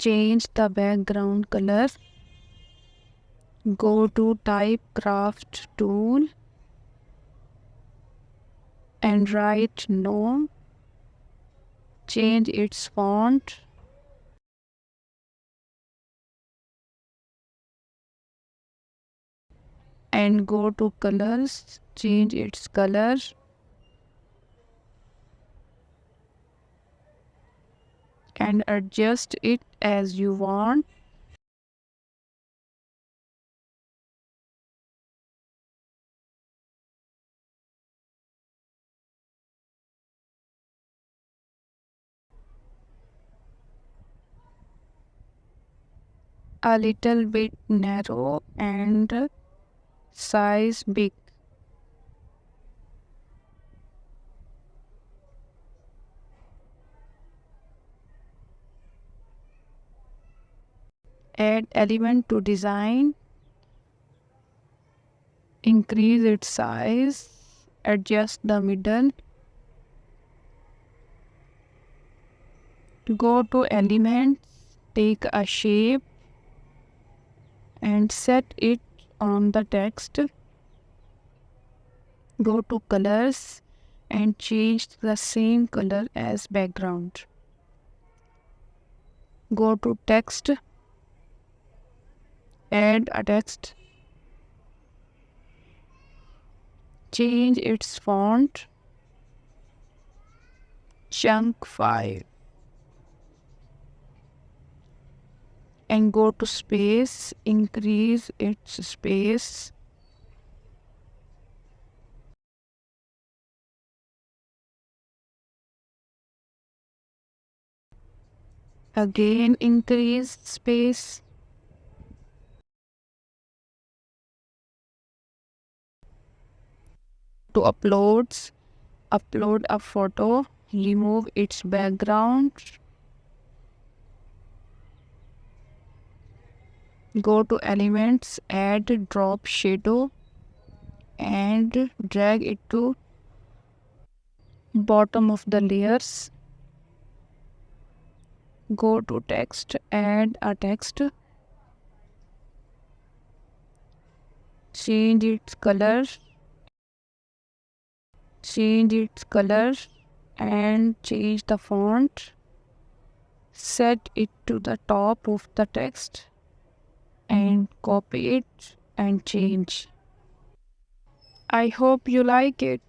change the background color. Go to type craft tool and write no. Change its font. And go to colors, change its color. And adjust it as you want. A little bit narrow and size big. Add element to design. Increase its size. Adjust the middle. Go to elements. Take a shape and set it on the text. Go to colors and change the same color as background. Go to text. Add a text. Change its font. Chunk 5. And go to space. Increase its space. Again increase space. To uploads. Upload a photo. Remove its background. Go to elements. Add drop shadow. And drag it to bottom of the layers. Go to text. Add a text. Change its color. Change its color and change the font. Set it to the top of the text and copy it and change. I hope you like it.